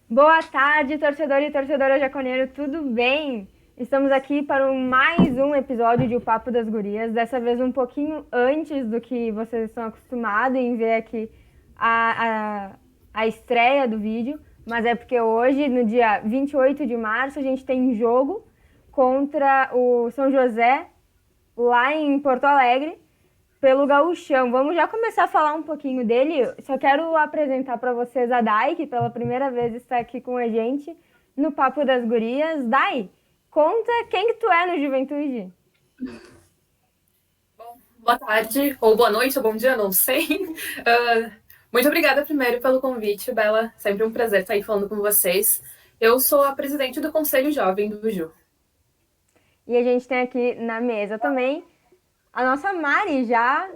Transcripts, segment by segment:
Boa tarde, torcedor e torcedora jaconeiro, tudo bem? Estamos aqui para mais um episódio de O Papo das Gurias, dessa vez um pouquinho antes do que vocês estão acostumados em ver aqui a, a, a estreia do vídeo, mas é porque hoje, no dia 28 de março, a gente tem jogo contra o São José, lá em Porto Alegre, pelo Gauchão. Vamos já começar a falar um pouquinho dele. Só quero apresentar para vocês a Dai, que pela primeira vez está aqui com a gente no Papo das Gurias. Dai, conta quem que tu é no Juventude. Bom, boa tarde, ou boa noite, ou bom dia, não sei. Muito obrigada primeiro pelo convite, Bela. Sempre um prazer estar aí falando com vocês. Eu sou a presidente do Conselho Jovem do Ju. E a gente tem aqui na mesa também a nossa Mari, já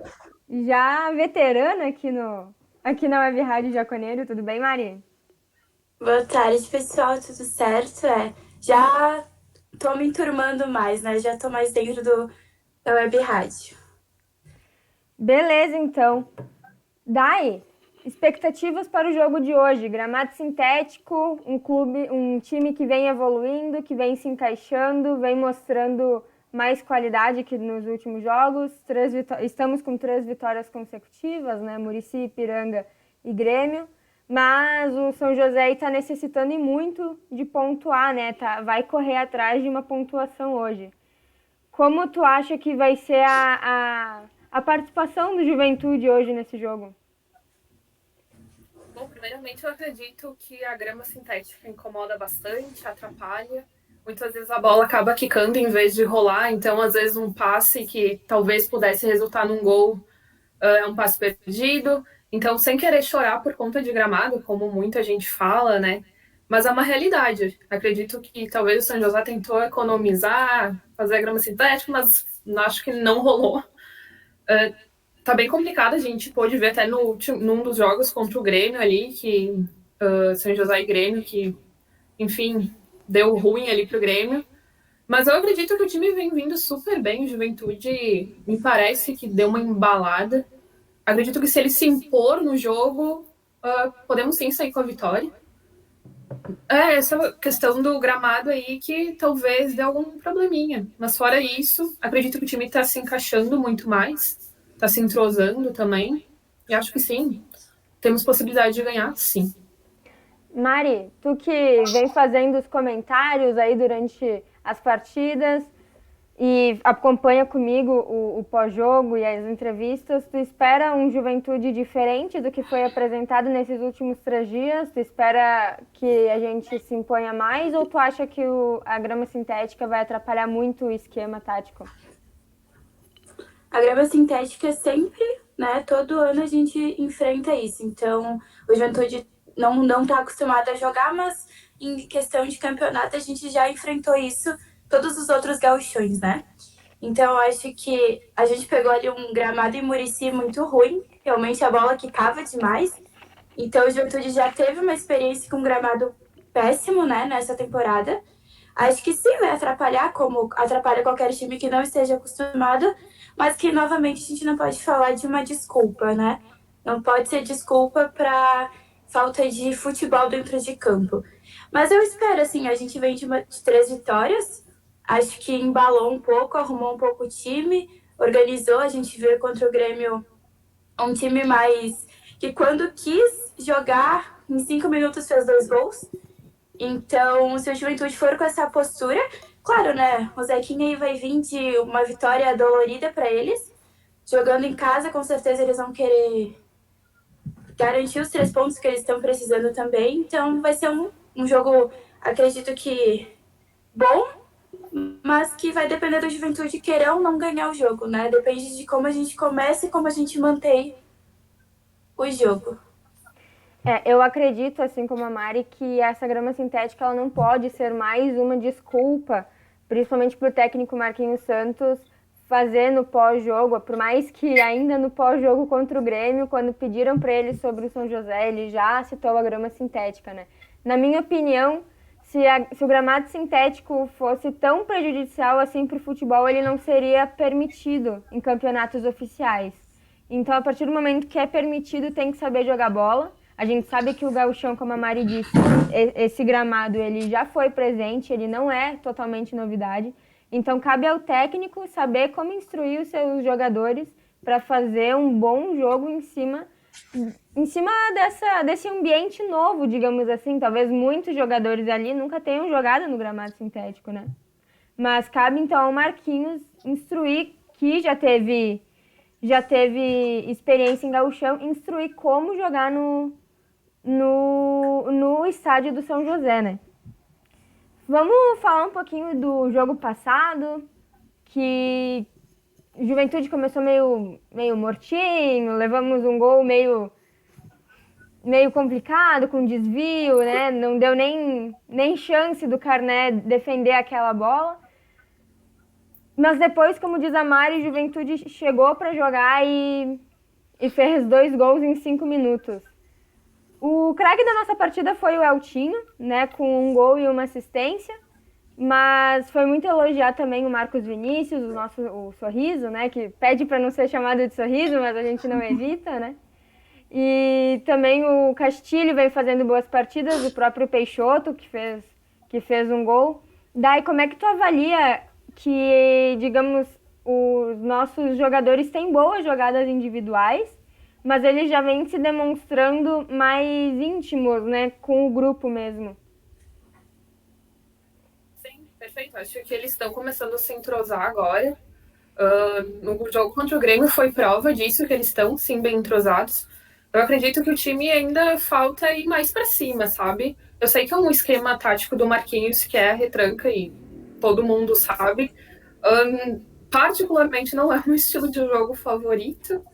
veterana aqui na Web Rádio Jaconeiro. Tudo bem, Mari? Boa tarde, pessoal, tudo certo? Já tô me enturmando mais, né? Já tô mais dentro da web rádio. Beleza, então. Dai, expectativas para o jogo de hoje. Gramado sintético, um time que vem evoluindo, que vem se encaixando, vem mostrando mais qualidade que nos últimos jogos. Estamos com 3 vitórias consecutivas, né? Muricy, Ipiranga e Grêmio. Mas o São José está necessitando e muito de pontuar, né? Vai correr atrás de uma pontuação hoje. Como tu acha que vai ser a participação do Juventude hoje nesse jogo? Bom, primeiramente eu acredito que a grama sintética incomoda bastante, atrapalha. Muitas vezes a bola acaba quicando em vez de rolar, então às vezes um passe que talvez pudesse resultar num gol é um passe perdido. Então, sem querer chorar por conta de gramado, como muita gente fala, né? Mas é uma realidade. Acredito que talvez o São José tentou economizar, fazer a grama sintética, mas acho que não rolou. Tá bem complicado, a gente pôde ver até num dos jogos contra o Grêmio ali, que São José e Grêmio, que, enfim, deu ruim ali pro Grêmio. Mas eu acredito que o time vem vindo super bem, o Juventude me parece que deu uma embalada. Acredito que se ele se impor no jogo, podemos sim sair com a vitória. Essa questão do gramado aí que talvez dê algum probleminha. Mas fora isso, acredito que o time está se encaixando muito mais, está se entrosando também. E acho que sim, temos possibilidade de ganhar, sim. Mari, tu que vem fazendo os comentários aí durante as partidas e acompanha comigo o pós-jogo e as entrevistas, tu espera um Juventude diferente do que foi apresentado nesses últimos 3 dias? Tu espera que a gente se imponha mais ou tu acha que a grama sintética vai atrapalhar muito o esquema tático? A grama sintética sempre, né? Todo ano a gente enfrenta isso. Então, o Juventude não tá acostumado a jogar, mas em questão de campeonato a gente já enfrentou isso todos os outros gauchões, né? Então, eu acho que a gente pegou ali um gramado em Muricy muito ruim. Realmente a bola quicava demais. Então, o Juventude já teve uma experiência com um gramado péssimo, né, nessa temporada. Acho que sim, vai atrapalhar, como atrapalha qualquer time que não esteja acostumado, mas que, novamente, a gente não pode falar de uma desculpa, né? Não pode ser desculpa para falta de futebol dentro de campo. Mas eu espero, assim, a gente vem de 3 vitórias, acho que embalou um pouco, arrumou um pouco o time, organizou, a gente viu contra o Grêmio um time mais que quando quis jogar, em 5 minutos fez 2 gols. Então, se o Juventude for com essa postura, claro, né? O Zequinha aí vai vir de uma vitória dolorida para eles. Jogando em casa, com certeza eles vão querer garantir os 3 pontos que eles estão precisando também. Então, vai ser um jogo, acredito que bom, mas que vai depender do Juventude querer ou não ganhar o jogo, né? Depende de como a gente começa e como a gente mantém o jogo. Eu acredito, assim como a Mari, que essa grama sintética ela não pode ser mais uma desculpa, principalmente para o técnico Marquinhos Santos fazer no pós-jogo, por mais que ainda no pós-jogo contra o Grêmio, quando pediram para ele sobre o São José, ele já citou a grama sintética, né? Na minha opinião, se o gramado sintético fosse tão prejudicial assim para o futebol, ele não seria permitido em campeonatos oficiais. Então, a partir do momento que é permitido, tem que saber jogar bola. A gente sabe que o gauchão, como a Mari disse, esse gramado ele já foi presente, ele não é totalmente novidade. Então, cabe ao técnico saber como instruir os seus jogadores para fazer um bom jogo em cima desse ambiente novo, digamos assim. Talvez muitos jogadores ali nunca tenham jogado no gramado sintético, né? Mas cabe, então, ao Marquinhos instruir, que já teve experiência em gauchão, instruir como jogar no estádio do São José, né? Vamos falar um pouquinho do jogo passado, que Juventude começou meio mortinho, levamos um gol meio complicado, com desvio, né? Não deu nem chance do Carné defender aquela bola. Mas depois, como diz a Mari, Juventude chegou para jogar e fez 2 gols em 5 minutos. O craque da nossa partida foi o Eltinho, né, com 1 gol e 1 assistência, mas foi muito elogiar também o Marcos Vinícius, o Sorriso, né, que pede para não ser chamado de Sorriso, mas a gente não evita, né? E também o Castilho vem fazendo boas partidas, o próprio Peixoto, que fez 1 gol. Daí, como é que tu avalia que, digamos, os nossos jogadores têm boas jogadas individuais, mas eles já vêm se demonstrando mais íntimos, né, com o grupo mesmo? Sim, perfeito. Acho que eles estão começando a se entrosar agora. No jogo contra o Grêmio foi prova disso, que eles estão, sim, bem entrosados. Eu acredito que o time ainda falta ir mais para cima, sabe? Eu sei que é um esquema tático do Marquinhos, que é a retranca, e todo mundo sabe. Particularmente não é o meu estilo de jogo favorito,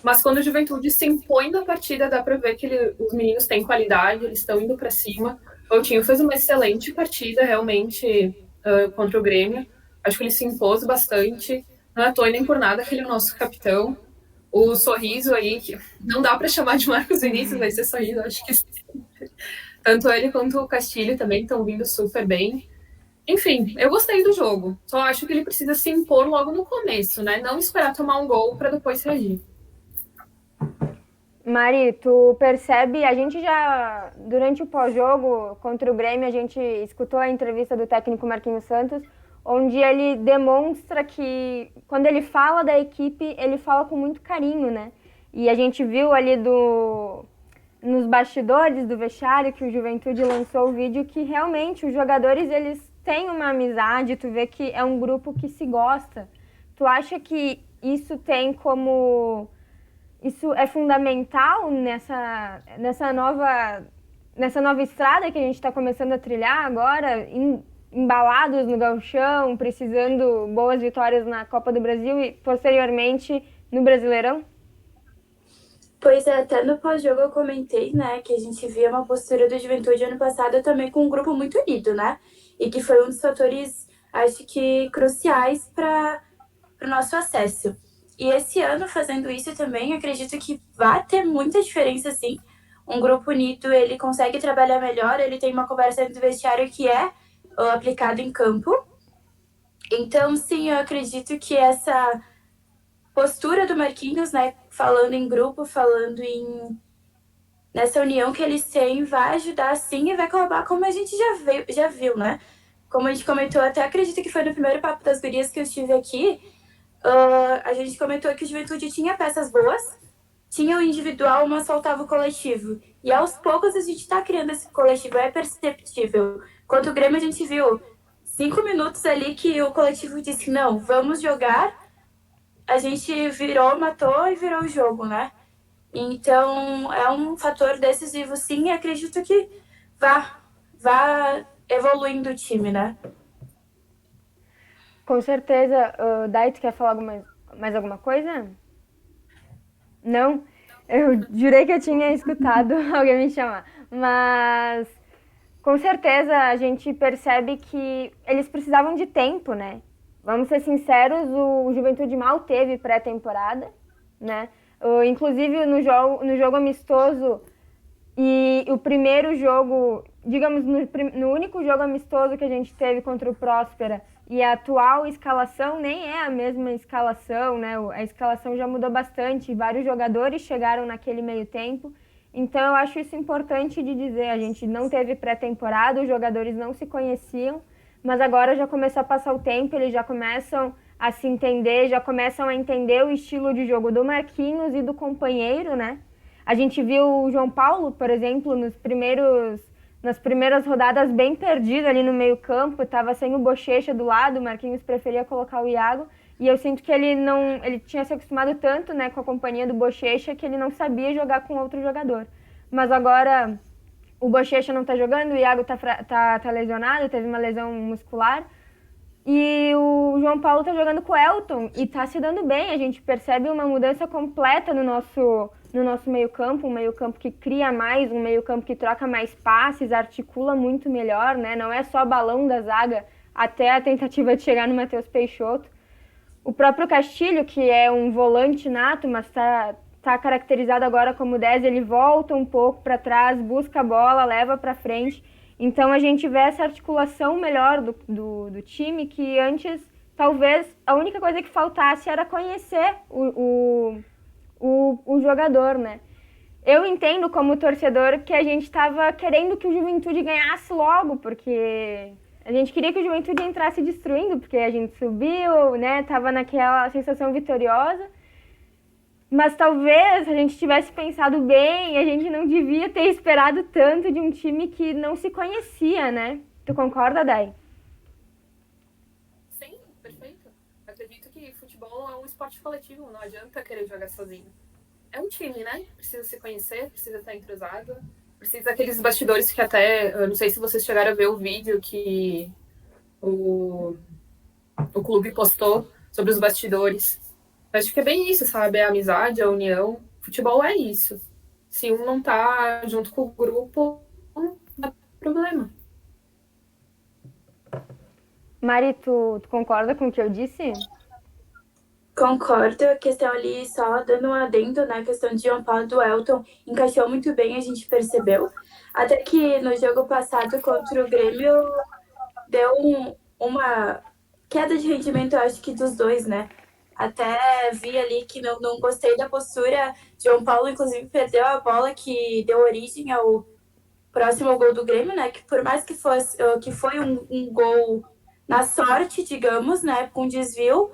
mas quando a Juventude se impõe na partida, dá para ver que os meninos têm qualidade, eles estão indo para cima. O Coutinho fez uma excelente partida, realmente, contra o Grêmio. Acho que ele se impôs bastante. Não é à toa nem por nada que ele é o nosso capitão. O Sorriso aí, que não dá para chamar de Marcos Vinícius, vai ser Sorriso, acho que sim. Tanto ele quanto o Castilho também estão vindo super bem. Enfim, eu gostei do jogo. Só acho que ele precisa se impor logo no começo, né? Não esperar tomar um gol para depois reagir. Mari, tu percebe, a gente já, durante o pós-jogo contra o Grêmio, a gente escutou a entrevista do técnico Marquinhos Santos, onde ele demonstra que, quando ele fala da equipe, ele fala com muito carinho, né? E a gente viu ali nos bastidores do vestiário que o Juventude lançou o vídeo que realmente os jogadores, eles têm uma amizade, tu vê que é um grupo que se gosta. Tu acha que isso é fundamental nessa nova estrada que a gente está começando a trilhar agora, embalados no gauchão, precisando boas vitórias na Copa do Brasil e posteriormente no Brasileirão? Pois é, até no pós-jogo eu comentei, né, que a gente via uma postura do Juventude ano passado também com um grupo muito unido, né? E que foi um dos fatores, acho que, cruciais para o nosso acesso. E esse ano, fazendo isso também, acredito que vai ter muita diferença, sim. Um grupo unido, ele consegue trabalhar melhor, ele tem uma conversa dentro do vestiário que é aplicado em campo. Então, sim, eu acredito que essa postura do Marquinhos, né, falando em grupo, nessa união que eles têm, vai ajudar, sim, e vai colaborar, como a gente já viu, né? Como a gente comentou, até acredito que foi no primeiro Papo das Gurias que eu estive aqui, a gente comentou que o Juventude tinha peças boas, tinha o individual, mas faltava o coletivo. E aos poucos a gente está criando esse coletivo, é perceptível. Quanto o Grêmio a gente viu 5 minutos ali que o coletivo disse, não, vamos jogar, a gente matou e virou o jogo, né? Então é um fator decisivo, sim, e acredito que vá evoluindo o time, né? Com certeza. Dai, tu quer falar mais alguma coisa? Não? Eu jurei que eu tinha escutado alguém me chamar. Mas, com certeza, a gente percebe que eles precisavam de tempo, né? Vamos ser sinceros, o Juventude mal teve pré-temporada, né? Inclusive, no jogo amistoso e o primeiro jogo, digamos, no único jogo amistoso que a gente teve contra o Próspera, e a atual escalação nem é a mesma escalação, né? A escalação já mudou bastante, vários jogadores chegaram naquele meio tempo. Então eu acho isso importante de dizer. A gente não teve pré-temporada, os jogadores não se conheciam, mas agora já começou a passar o tempo, eles já começam a se entender, já começam a entender o estilo de jogo do Marquinhos e do companheiro, né? A gente viu o João Paulo, por exemplo, nas primeiras rodadas bem perdido ali no meio-campo, estava sem o Bochecha do lado, o Marquinhos preferia colocar o Iago, e eu sinto que ele tinha se acostumado tanto, né, com a companhia do Bochecha que ele não sabia jogar com outro jogador. Mas agora o Bochecha não tá jogando, o Iago tá lesionado, teve uma lesão muscular. E o João Paulo tá jogando com o Elton e tá se dando bem. A gente percebe uma mudança completa no nosso meio-campo, um meio-campo que cria mais, um meio-campo que troca mais passes, articula muito melhor, né? Não é só balão da zaga até a tentativa de chegar no Matheus Peixoto. O próprio Castilho, que é um volante nato, mas tá caracterizado agora como 10, ele volta um pouco para trás, busca a bola, leva para frente. Então a gente vê essa articulação melhor do time, que antes talvez a única coisa que faltasse era conhecer o jogador, né? Eu entendo como torcedor que a gente estava querendo que o Juventude ganhasse logo, porque a gente queria que o Juventude entrasse destruindo, porque a gente subiu, né? Tava naquela sensação vitoriosa. Mas talvez a gente tivesse pensado bem, a gente não devia ter esperado tanto de um time que não se conhecia, né? Tu concorda, Dai? Sim, perfeito. Acredito que futebol é um esporte coletivo, não adianta querer jogar sozinho. É um time, né? Precisa se conhecer, precisa estar entrosado, precisa daqueles bastidores que até, eu não sei se vocês chegaram a ver o vídeo que o clube postou sobre os bastidores. Acho que é bem isso, sabe? É a amizade, a união. Futebol é isso. Se um não tá junto com o grupo, não dá problema. Mari, tu concorda com o que eu disse? Concordo, a questão ali, só dando um adendo, né, a questão de João Paulo e do Elton encaixou muito bem, a gente percebeu. Até que no jogo passado contra o Grêmio deu uma queda de rendimento, eu acho que dos dois, né? Até vi ali que não gostei da postura. João Paulo, inclusive, perdeu a bola que deu origem ao próximo gol do Grêmio, né? Que por mais que foi um gol na sorte, digamos, né? Com desvio,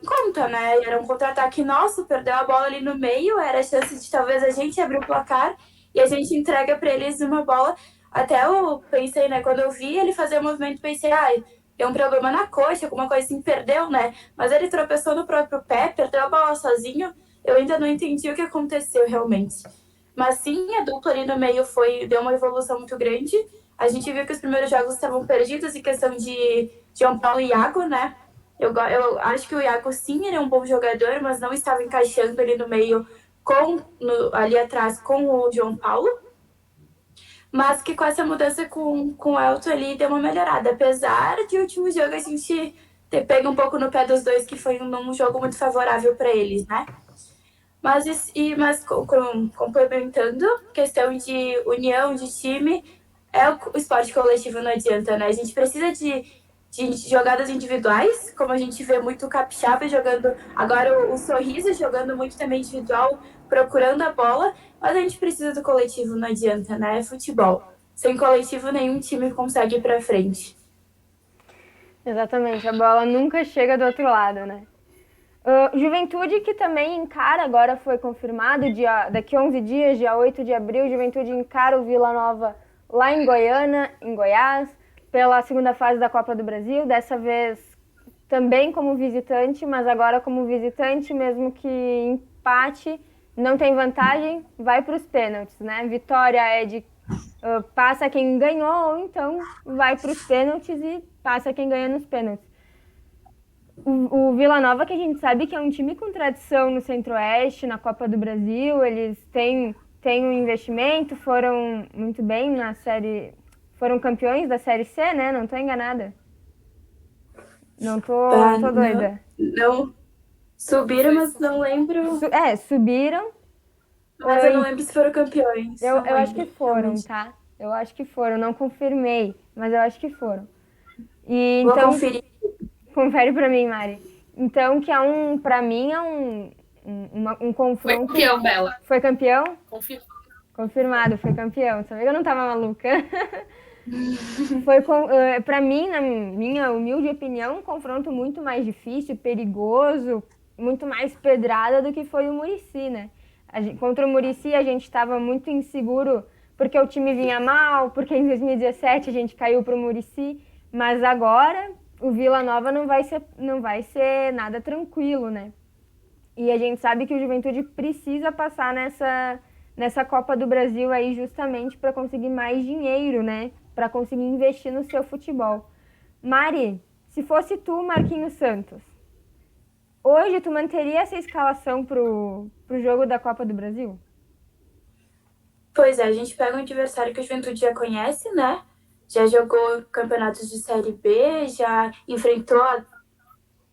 conta, né? Era um contra-ataque nosso, perdeu a bola ali no meio, era a chance de talvez a gente abrir o placar e a gente entrega para eles uma bola. Até eu pensei, né? Quando eu vi ele fazer o movimento, pensei, deu um problema na coxa, alguma coisa assim, perdeu, né? Mas ele tropeçou no próprio pé, perdeu a bola sozinho. Eu ainda não entendi o que aconteceu realmente. Mas sim, a dupla ali no meio deu uma evolução muito grande. A gente viu que os primeiros jogos estavam perdidos em questão de João Paulo e Iago, né? Eu acho que o Iago sim, ele é um bom jogador, mas não estava encaixando ali no meio ali atrás com o João Paulo. Mas que com essa mudança com o Elton ali deu uma melhorada. Apesar de último jogo a gente ter pego um pouco no pé dos dois, que foi um jogo muito favorável para eles, né? Mas complementando, questão de união, de time, o esporte coletivo não adianta, né? A gente precisa de jogadas individuais, como a gente vê muito o Capixaba jogando, agora o Sorriso jogando muito também individual, procurando a bola, mas a gente precisa do coletivo, não adianta, né? É futebol. Sem coletivo, nenhum time consegue ir pra frente. Exatamente, a bola nunca chega do outro lado, né? Juventude, que também encara, agora foi confirmado, daqui 11 dias, dia 8 de abril, Juventude encara o Vila Nova lá em Goiás, pela segunda fase da Copa do Brasil, dessa vez também como visitante, mas agora como visitante, mesmo que empate, não tem vantagem, vai para os pênaltis, né? Vitória é de passa quem ganhou, ou então vai para os pênaltis e passa quem ganha nos pênaltis. O Vila Nova, que a gente sabe que é um time com tradição no Centro-Oeste, na Copa do Brasil, eles têm um investimento, foram muito bem na série, foram campeões da Série C, né? Não tô enganada. Não tô doida. Não, subiram, mas não lembro. Subiram. Mas eu não lembro se foram campeões. Eu acho que foram, realmente. Tá? Eu acho que foram, não confirmei, mas eu acho que foram. E, vou então, conferir. Confere pra mim, Mari. Então, que pra mim é um confronto... Foi campeão, Bela. Foi campeão? Confirmado, foi campeão. Sabia que eu não tava maluca. Foi, pra mim, na minha humilde opinião, um confronto muito mais difícil, perigoso, muito mais pedrada do que foi o Muricy, né? Contra o Muricy a gente estava muito inseguro porque o time vinha mal, porque em 2017 a gente caiu pro Muricy, mas agora o Vila Nova não vai ser nada tranquilo, né? E a gente sabe que o Juventude precisa passar nessa Copa do Brasil aí justamente para conseguir mais dinheiro, né? Para conseguir investir no seu futebol. Mari, se fosse tu, Marquinhos Santos, hoje tu manteria essa escalação pro jogo da Copa do Brasil? Pois é, a gente pega um adversário que o Juventude já conhece, né? Já jogou campeonatos de Série B, já enfrentou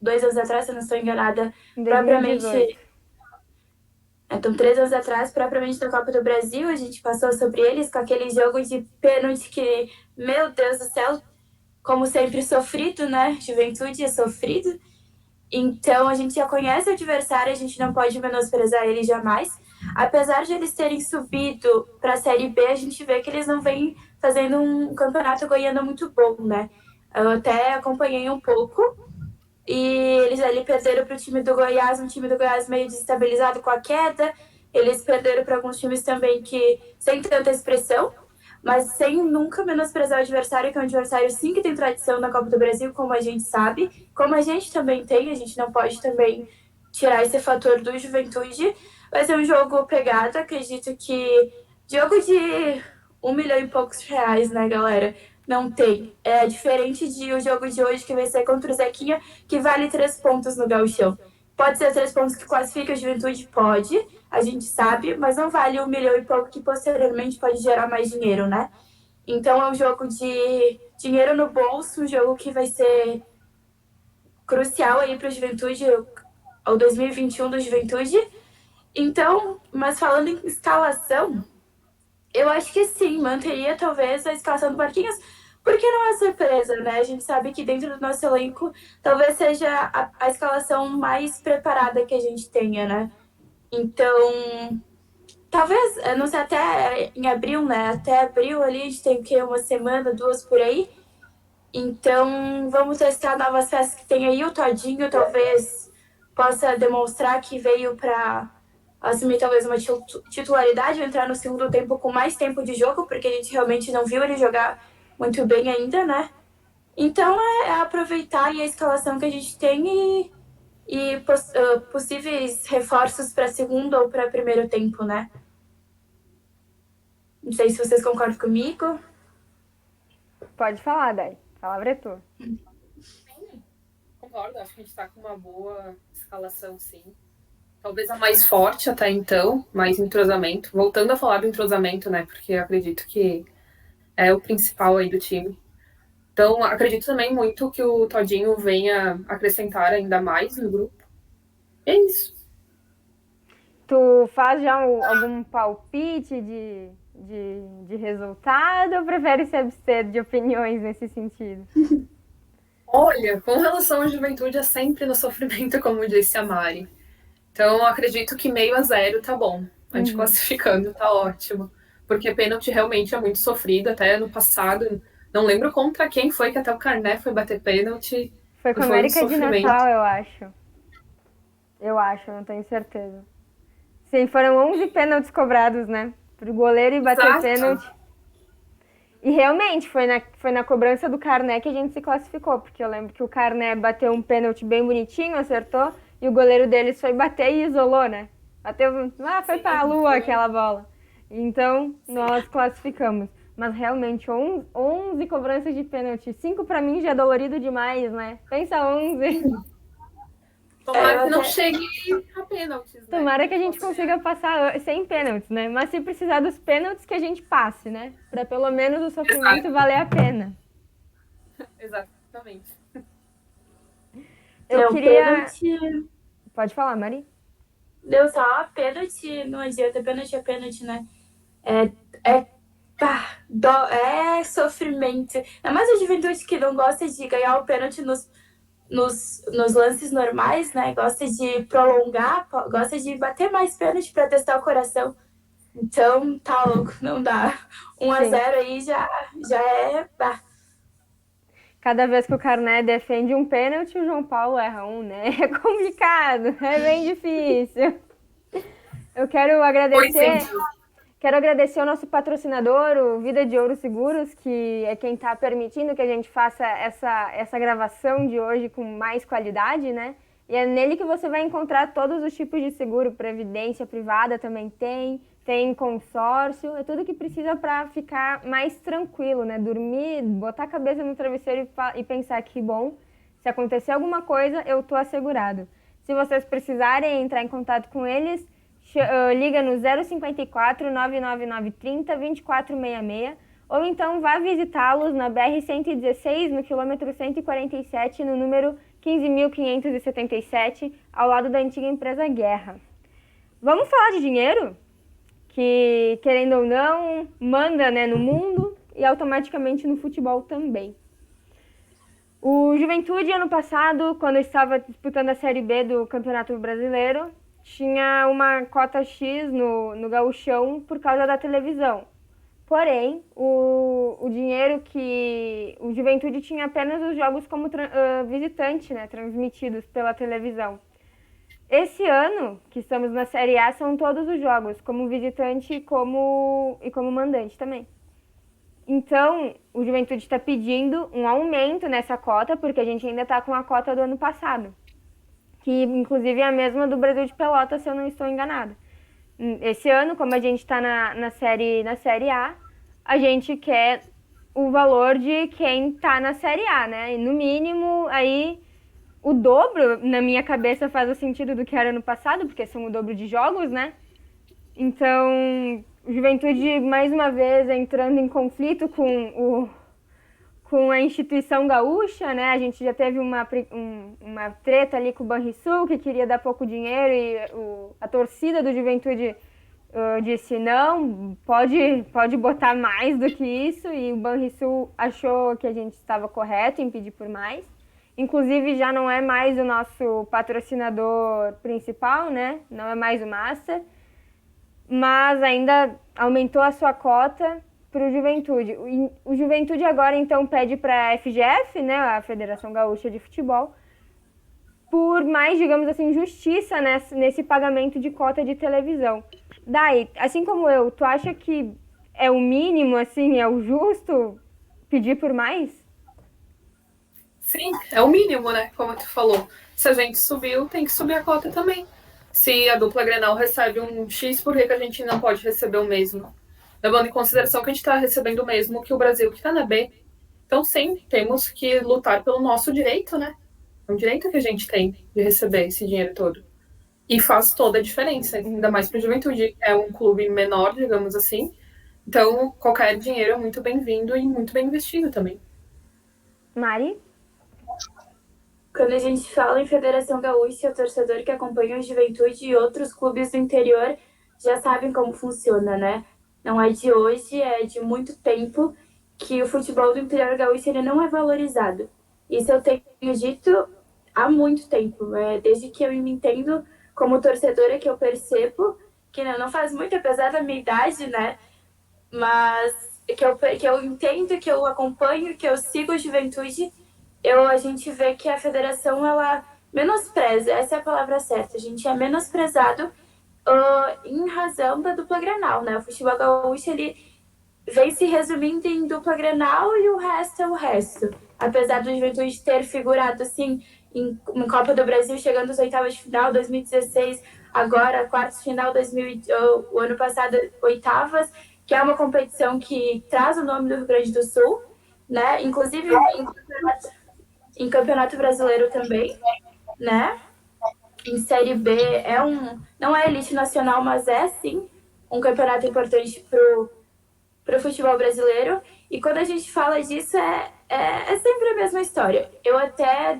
2 anos atrás, se eu não estou enganada, Em propriamente. 2018. Então, 3 anos atrás, propriamente na Copa do Brasil, a gente passou sobre eles com aquele jogo de pênalti que, meu Deus do céu, como sempre sofrido, né? Juventude é sofrido. Então, a gente já conhece o adversário, a gente não pode menosprezar ele jamais. Apesar de eles terem subido para a Série B, a gente vê que eles não vêm fazendo um campeonato goiano muito bom, né? Eu até acompanhei um pouco. E eles ali perderam para o time do Goiás, um time do Goiás meio desestabilizado com a queda. Eles perderam para alguns times também que sem tanta expressão, mas sem nunca menosprezar o adversário, que é um adversário sim que tem tradição na Copa do Brasil, como a gente sabe, como a gente também tem, a gente não pode também tirar esse fator do Juventude. Vai ser um jogo pegado, acredito que jogo de 1 milhão e poucos reais, né, galera? Não tem. É diferente de o jogo de hoje, que vai ser contra o Zequinha, que vale 3 pontos no gauchão. Pode ser 3 pontos que classifica a Juventude? Pode, a gente sabe, mas não vale 1 milhão e pouco, que posteriormente pode gerar mais dinheiro, né? Então é um jogo de dinheiro no bolso, um jogo que vai ser crucial aí para a Juventude, ao 2021 do Juventude. Então, mas falando em escalação, eu acho que sim, manteria talvez a escalação do Marquinhos, porque não é surpresa, né? A gente sabe que dentro do nosso elenco talvez seja a escalação mais preparada que a gente tenha, né? Então, talvez, eu não sei, até em abril, né? Até abril ali a gente tem o quê? 1 semana, 2 por aí. Então, vamos testar novas peças que tem aí. O Todinho talvez possa demonstrar que veio para assumir talvez uma titularidade, entrar no segundo tempo com mais tempo de jogo, porque a gente realmente não viu ele jogar muito bem ainda, né? Então é aproveitar aí a escalação que a gente tem e possíveis reforços para segundo ou para primeiro tempo, né? Não sei se vocês concordam comigo. Pode falar, Dai. A palavra é tua. Sim, concordo. Acho que a gente está com uma boa escalação, sim. Talvez a mais forte até então, mais entrosamento. Voltando a falar do entrosamento, né? Porque eu acredito que é o principal aí do time. Então, acredito também muito que o Todinho venha acrescentar ainda mais no grupo. É isso. Tu faz já algum palpite de resultado ou prefere se abster de opiniões nesse sentido? Olha, com relação à Juventude, é sempre no sofrimento, como disse a Mari. Então, eu acredito que 0-0 tá bom. A gente classificando tá ótimo. Porque pênalti realmente é muito sofrido. Até no passado, não lembro contra quem foi que até o Carné foi bater pênalti. Foi com a América de Natal, eu acho. Eu acho, não tenho certeza. Sim, foram 11 pênaltis cobrados, né? Pro goleiro e bater pênalti. E realmente, foi na cobrança do Carné que a gente se classificou. Porque eu lembro que o Carné bateu um pênalti bem bonitinho, acertou. E o goleiro deles foi bater e isolou, né? Bateu, foi pra lua aquela bola. Então, nós classificamos. Mas realmente, 11 cobranças de pênalti. 5 pra mim já é dolorido demais, né? Pensa 11. Tomara que não chegue a pênaltis, né? Tomara que a gente consiga passar sem pênaltis, né? Mas se precisar dos pênaltis, que a gente passe, né? Pra pelo menos o sofrimento valer a pena. Exatamente. Eu queria... Pênalti... Pode falar, Mari. Deu só pênalti, não adianta, pênalti é pênalti, né? É sofrimento. É mais a Juventude que não gosta de ganhar o pênalti nos lances normais, né? Gosta de prolongar, gosta de bater mais pênalti para testar o coração. Então, tá louco, não dá. 1-0 aí já é... Cada vez que o Carné defende um pênalti, o João Paulo erra um, né? É complicado, é bem difícil. Eu Pois é. quero agradecer ao nosso patrocinador, o Vida de Ouro Seguros, que é quem está permitindo que a gente faça essa gravação de hoje com mais qualidade, né? E é nele que você vai encontrar todos os tipos de seguro, previdência privada também tem consórcio, é tudo que precisa para ficar mais tranquilo, né? Dormir, botar a cabeça no travesseiro e pensar que, bom, se acontecer alguma coisa, eu tô assegurado. Se vocês precisarem entrar em contato com eles, liga no 054 99930 2466 ou então vá visitá-los na BR-116, no quilômetro 147, no número 15.577, ao lado da antiga empresa Guerra. Vamos falar de dinheiro? Que, querendo ou não, manda, né, no mundo e automaticamente no futebol também. O Juventude, ano passado, quando estava disputando a Série B do Campeonato Brasileiro, tinha uma cota X no Gauchão por causa da televisão. Porém, o dinheiro que o Juventude tinha apenas os jogos como visitante, né, transmitidos pela televisão. Esse ano, que estamos na Série A, são todos os jogos, como visitante e como mandante também. Então, o Juventude está pedindo um aumento nessa cota, porque a gente ainda está com a cota do ano passado, que inclusive é a mesma do Brasil de Pelotas, se eu não estou enganada. Esse ano, como a gente está na série A, a gente quer o valor de quem está na Série A, né? E no mínimo, aí, o dobro, na minha cabeça, faz o sentido do que era no passado, porque são o dobro de jogos, né? Então, o Juventude, mais uma vez, entrando em conflito com a instituição gaúcha, né? A gente já teve uma treta ali com o Banrisul, que queria dar pouco dinheiro e a torcida do Juventude disse não, pode botar mais do que isso, e o Banrisul achou que a gente estava correto em pedir por mais. Inclusive já não é mais o nosso patrocinador principal, né? Não é mais o Master, mas ainda aumentou a sua cota para o Juventude. O Juventude agora, então, pede para a FGF, né, a Federação Gaúcha de Futebol, por mais, digamos assim, justiça nesse pagamento de cota de televisão. Daí, assim como eu, tu acha que é o mínimo, assim, é o justo pedir por mais? Sim, é o mínimo, né? Como tu falou. Se a gente subiu, tem que subir a cota também. Se a dupla Grenal recebe um X, por que a gente não pode receber o mesmo? Levando em consideração que a gente está recebendo o mesmo que o Brasil, que está na B. Então, sim, temos que lutar pelo nosso direito, né? É um direito que a gente tem de receber esse dinheiro todo. E faz toda a diferença, ainda mais para a Juventude. É um clube menor, digamos assim. Então, qualquer dinheiro é muito bem-vindo e muito bem investido também. Mari? Quando a gente fala em Federação Gaúcha, o torcedor que acompanha o Juventude e outros clubes do interior já sabem como funciona, né? Não é de hoje, é de muito tempo que o futebol do interior gaúcho ele não é valorizado. Isso eu tenho dito há muito tempo, desde que eu me entendo como torcedora, que eu percebo, que não faz muito, apesar da minha idade, né? Mas que eu entendo, que eu acompanho, que eu sigo a Juventude, a gente vê que a federação, ela menospreza, essa é a palavra certa, a gente é menosprezado em razão da dupla Grenal, né? O futebol gaúcho, ele vem se resumindo em dupla Grenal e o resto é o resto. Apesar do Juventude ter figurado, assim, em Copa do Brasil, chegando às oitavas de final, 2016, agora quartas de final, o ano passado, oitavas, que é uma competição que traz o nome do Rio Grande do Sul, né? Inclusive em Campeonato Brasileiro também, né? Em Série B não é elite nacional, mas é sim um campeonato importante pro futebol brasileiro. E quando a gente fala disso, é sempre a mesma história. Eu até,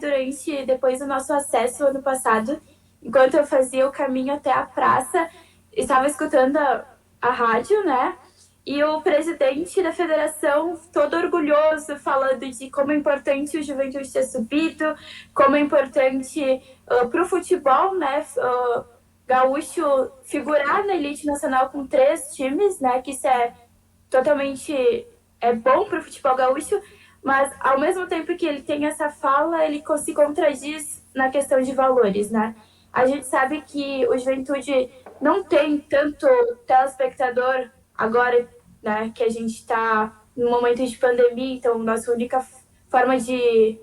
depois do nosso acesso ano passado, enquanto eu fazia o caminho até a praça, estava escutando a rádio, né? E o presidente da federação, todo orgulhoso, falando de como é importante o Juventude ter subido, como é importante para o futebol, né? gaúcho figurar na elite nacional com 3 times, né? Que isso é totalmente bom para o futebol gaúcho, mas ao mesmo tempo que ele tem essa fala, ele se contradiz na questão de valores, né? A gente sabe que o Juventude não tem tanto telespectador agora, né? Que a gente está no momento de pandemia, então nossa única forma de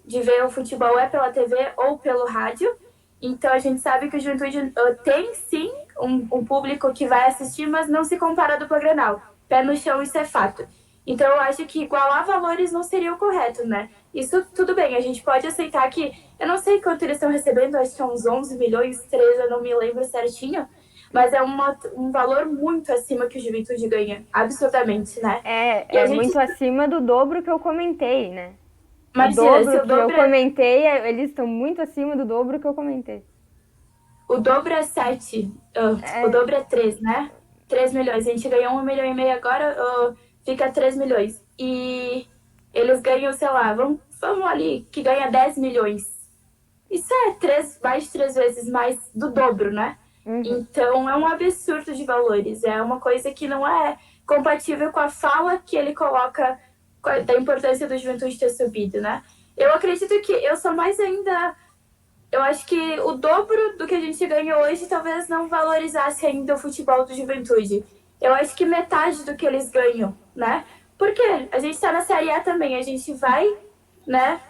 ver o futebol é pela TV ou pelo rádio. Então a gente sabe que o Juventude tem sim um público que vai assistir, mas não se compara do Grenal. Pé no chão, isso é fato. Então eu acho que igualar valores não seria o correto, né? Isso tudo bem, a gente pode aceitar que, eu não sei quanto eles estão recebendo, acho que é uns 11 milhões, 13, eu não me lembro certinho, mas é um valor muito acima que o Juventude ganha, absurdamente, né? É muito acima do dobro que eu comentei, né? Mas o dobro que eu comentei, eles estão muito acima do dobro que eu comentei. O dobro é 7, o dobro é 3, né? 3 milhões. A gente ganhou 1,5 milhão agora, fica 3 milhões. E eles ganham, sei lá, vamos ali, que ganha 10 milhões. Isso é mais de 3 vezes mais do dobro, né? Então é um absurdo de valores. É uma coisa que não é compatível com a fala que ele coloca da importância do Juventude ter subido, né? Eu acredito que eu sou mais ainda... Eu acho que o dobro do que a gente ganha hoje talvez não valorizasse ainda o futebol do Juventude. Eu acho que metade do que eles ganham, né? Porque a gente está na Série A também, a gente vai, né,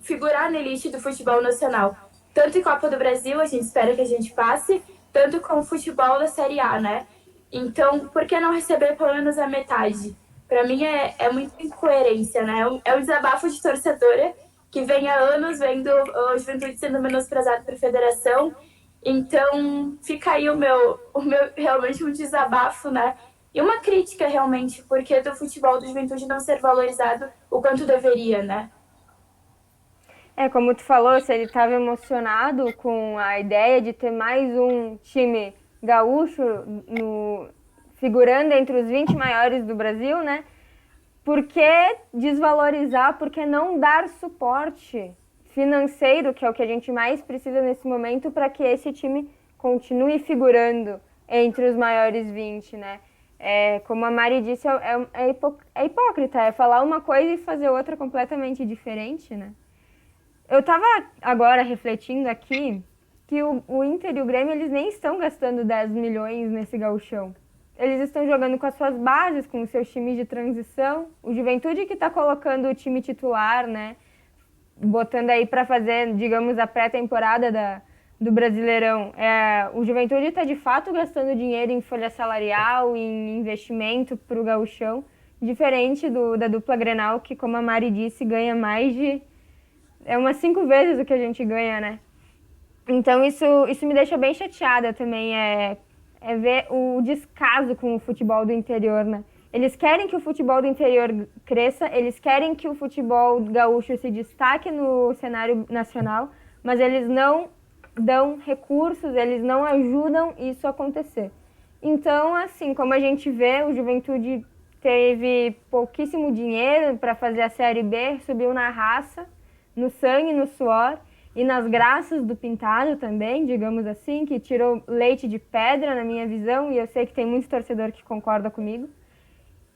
figurar na elite do futebol nacional. Tanto em Copa do Brasil, a gente espera que a gente passe, tanto com o futebol da Série A, né? Então, por que não receber pelo menos a metade? Para mim é muita incoerência, né? É um desabafo de torcedora que vem há anos vendo o Juventude sendo menosprezado por federação. Então, fica aí o meu realmente um desabafo, né? E uma crítica, realmente, porque do futebol do Juventude não ser valorizado o quanto deveria, né? Como tu falou, se ele estava emocionado com a ideia de ter mais um time gaúcho figurando entre os 20 maiores do Brasil, né? Por que desvalorizar? Por que não dar suporte financeiro, que é o que a gente mais precisa nesse momento, para que esse time continue figurando entre os maiores 20, né? Como a Mari disse, é hipócrita, é falar uma coisa e fazer outra completamente diferente, né? Eu tava agora refletindo aqui que o Inter e o Grêmio, eles nem estão gastando 10 milhões nesse gauchão. Eles estão jogando com as suas bases, com os seus times de transição. O Juventude que está colocando o time titular, né? Botando aí para fazer, digamos, a pré-temporada do Brasileirão. O Juventude está de fato gastando dinheiro em folha salarial, em investimento para o gauchão, diferente da dupla Grenal, que, como a Mari disse, ganha mais de... umas 5 vezes o que a gente ganha, né? Então isso me deixa bem chateada também, ver o descaso com o futebol do interior, né? Eles querem que o futebol do interior cresça, eles querem que o futebol gaúcho se destaque no cenário nacional, mas eles não dão recursos, eles não ajudam isso a acontecer. Então, assim, como a gente vê, o Juventude teve pouquíssimo dinheiro para fazer a Série B, subiu na raça, no sangue, no suor e nas graças do Pintado também, digamos assim, que tirou leite de pedra na minha visão, e eu sei que tem muito torcedor que concorda comigo.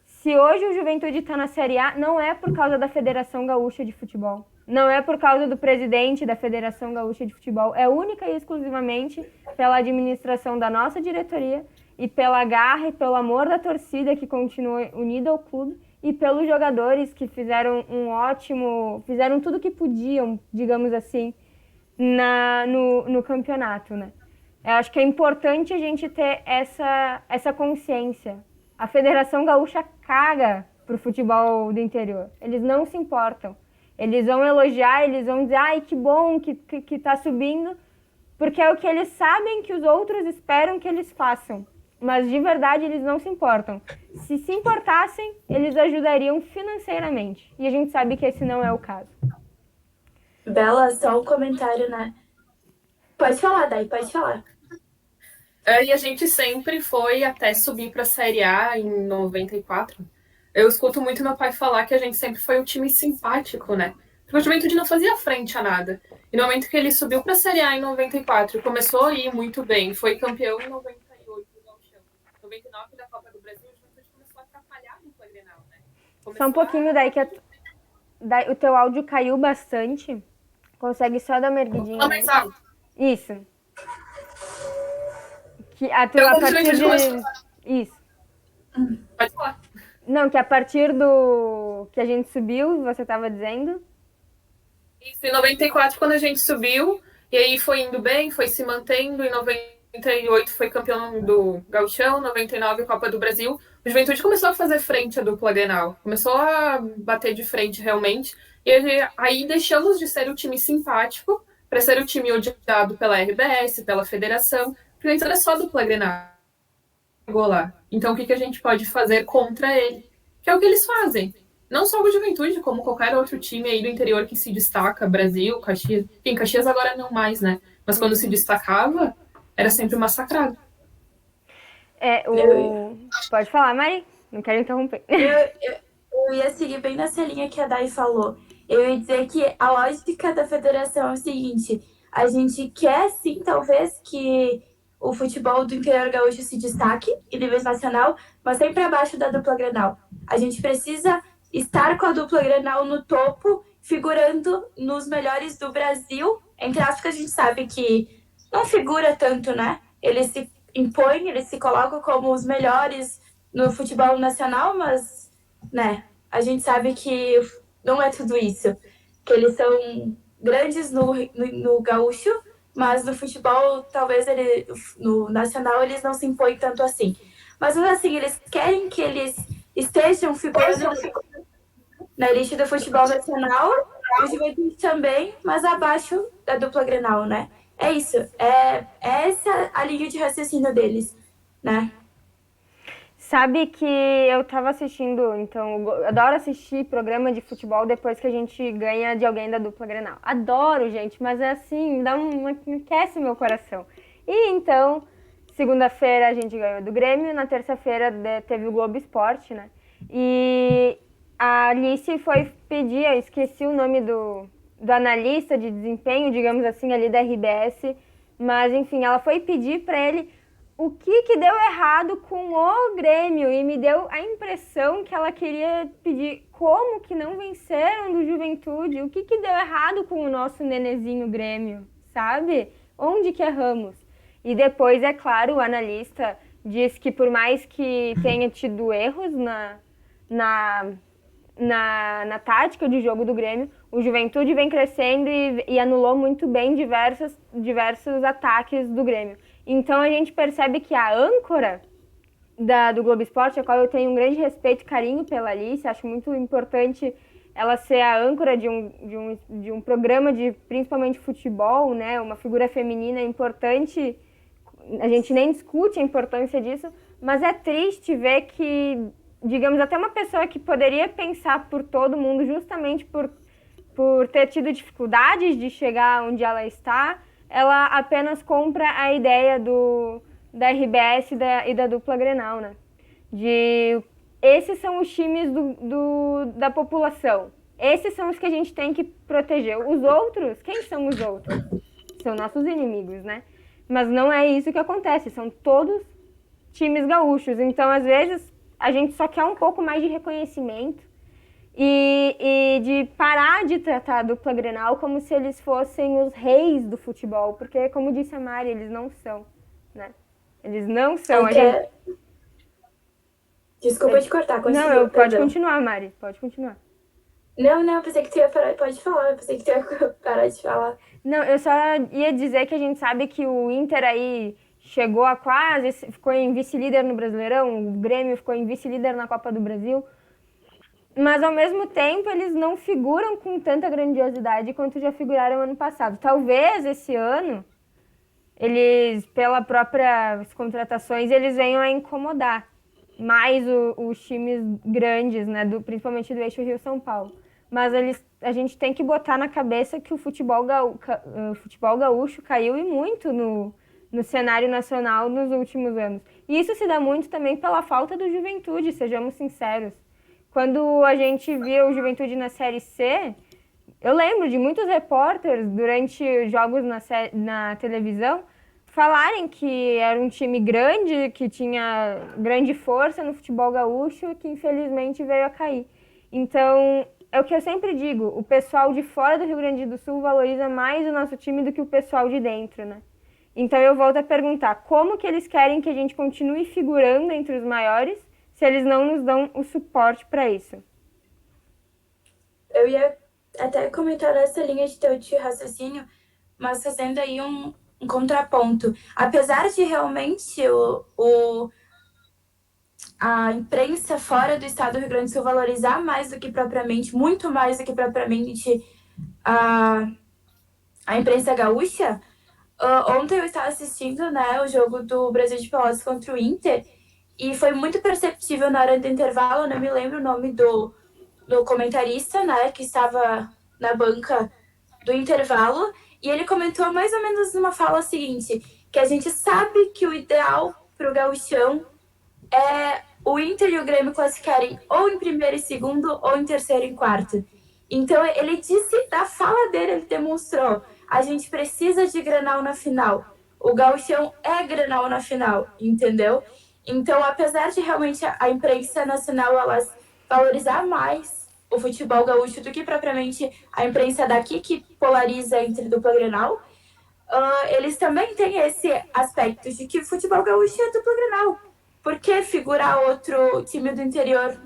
Se hoje o Juventude está na Série A, não é por causa da Federação Gaúcha de Futebol, não é por causa do presidente da Federação Gaúcha de Futebol, é única e exclusivamente pela administração da nossa diretoria e pela garra e pelo amor da torcida que continua unida ao clube, e pelos jogadores que fizeram fizeram tudo o que podiam, digamos assim, no campeonato, né? Eu acho que é importante a gente ter essa consciência. A Federação Gaúcha caga pro futebol do interior. Eles não se importam. Eles vão elogiar, eles vão dizer, ai, que bom que tá subindo, porque é o que eles sabem que os outros esperam que eles façam. Mas de verdade eles não se importam. Se importassem, eles ajudariam financeiramente. E a gente sabe que esse não é o caso. Bela, só um comentário, né? Pode falar, Dai, pode falar. E a gente sempre foi até subir para a Série A em 94. Eu escuto muito meu pai falar que a gente sempre foi um time simpático, né? Porque o Juventude não fazia frente a nada. E no momento que ele subiu para a Série A em 94, começou a ir muito bem. Foi campeão em 98 do Gauchão. 99 da Copa do Brasil, o Juventude começou a atrapalhar a dupla Grenal, né? Só um pouquinho daí que o teu áudio caiu bastante. Consegue só dar uma erguidinha? Fala mais alto. Isso. Que a partir de... Isso. Pode falar. Não, que a partir do que a gente subiu, você estava dizendo? Isso, em 94, quando a gente subiu, e aí foi indo bem, foi se mantendo, em 98 foi campeão do Gauchão, 99 Copa do Brasil, o Juventude começou a fazer frente à dupla Grenal, começou a bater de frente realmente, e aí deixamos de ser o time simpático para ser o time odiado pela RBS, pela federação, porque antes era só a dupla Grenal. Lá. Então o que a gente pode fazer contra ele? Que é o que eles fazem. Não só o Juventude, como qualquer outro time aí do interior que se destaca, Brasil, Caxias. Enfim, Caxias agora não mais, né? Mas quando se destacava, era sempre massacrado. Pode falar, Mari. Não quero interromper. Eu ia seguir bem nessa linha que a Dai falou. Eu ia dizer que a lógica da federação é o seguinte: a gente quer, sim, talvez, que o futebol do interior gaúcho se destaque em nível nacional, mas sempre abaixo da dupla Grenal. A gente precisa estar com a dupla Grenal no topo, figurando nos melhores do Brasil. Entre aspas, que a gente sabe que não figura tanto, né? Eles se impõem, eles se colocam como os melhores no futebol nacional, mas, né, a gente sabe que não é tudo isso. Que eles são grandes no gaúcho, mas no futebol, talvez no nacional, eles não se impõem tanto assim. Mas assim, eles querem que eles estejam figurando na elite do futebol nacional, o Juventude também, mas abaixo da dupla Grenal, né? É isso. É essa a linha de raciocínio deles, né? Sabe que eu tava assistindo, então, eu adoro assistir programa de futebol depois que a gente ganha de alguém da dupla Grenal. Adoro, gente, mas é assim, aquece meu coração. E então, segunda-feira a gente ganhou do Grêmio, na terça-feira teve o Globo Esporte, né? E a Alice foi pedir, eu esqueci o nome do analista de desempenho, digamos assim, ali da RBS, mas enfim, ela foi pedir para ele o que deu errado com o Grêmio e me deu a impressão que ela queria pedir como que não venceram do Juventude, o que deu errado com o nosso nenezinho Grêmio, sabe? Onde que erramos? E depois, é claro, o analista diz que por mais que tenha tido erros na tática de jogo do Grêmio, o Juventude vem crescendo e anulou muito bem diversos ataques do Grêmio. Então a gente percebe que a âncora do Globo Esporte, a qual eu tenho um grande respeito e carinho pela Alice, acho muito importante ela ser a âncora de um programa de principalmente futebol, né? Uma figura feminina importante, a gente nem discute a importância disso, mas é triste ver que, digamos, até uma pessoa que poderia pensar por todo mundo justamente por ter tido dificuldades de chegar onde ela está, ela apenas compra a ideia da RBS e da dupla Grenal, né? Esses são os times da população. Esses são os que a gente tem que proteger. Os outros, quem são os outros? São nossos inimigos, né? Mas não é isso que acontece, são todos times gaúchos. Então, às vezes, a gente só quer um pouco mais de reconhecimento e de parar de tratar a dupla Grenal como se eles fossem os reis do futebol, porque, como disse a Mari, eles não são, né? Eles não são. Desculpa te cortar, continua. Não, pode continuar, Mari, pode continuar. Não, pensei que tu ia parar, pode falar, pensei que tu ia parar de falar. Não, eu só ia dizer que a gente sabe que o Inter aí chegou a quase, ficou em vice-líder no Brasileirão, o Grêmio ficou em vice-líder na Copa do Brasil, mas ao mesmo tempo eles não figuram com tanta grandiosidade quanto já figuraram ano passado. Talvez esse ano, eles, pelas próprias contratações, eles venham a incomodar mais os times grandes, né, principalmente do eixo Rio-São Paulo. Mas a gente tem que botar na cabeça que o futebol gaúcho caiu e muito no cenário nacional nos últimos anos. E isso se dá muito também pela falta do Juventude, sejamos sinceros. Quando a gente via o Juventude na Série C, Eu lembro de muitos repórteres, durante jogos na televisão, falarem que era um time grande, que tinha grande força no futebol gaúcho e que infelizmente veio a cair. Então, é o que eu sempre digo, o pessoal de fora do Rio Grande do Sul valoriza mais o nosso time do que o pessoal de dentro, né? Então eu volto a perguntar, como que eles querem que a gente continue figurando entre os maiores se eles não nos dão o suporte para isso? Eu ia até comentar essa linha de teu de raciocínio, mas fazendo aí um contraponto. Apesar de realmente a imprensa fora do estado do Rio Grande do Sul valorizar mais do que propriamente, muito mais do que propriamente a imprensa gaúcha, ontem eu estava assistindo, né, o jogo do Brasil de Pelotas contra o Inter e foi muito perceptível na hora do intervalo, eu não me lembro o nome do comentarista, né, que estava na banca do intervalo, e ele comentou mais ou menos numa fala seguinte, que a gente sabe que o ideal para o gauchão é o Inter e o Grêmio classificarem ou em primeiro e segundo, ou em terceiro e quarto. Então, ele disse, da fala dele, ele demonstrou, a gente precisa de Grenal na final. O gauchão é Grenal na final, entendeu? Então, apesar de realmente a imprensa nacional elas valorizar mais o futebol gaúcho do que propriamente a imprensa daqui, que polariza entre dupla Grenal, eles também têm esse aspecto de que o futebol gaúcho é dupla Grenal. Por que figurar outro time do interior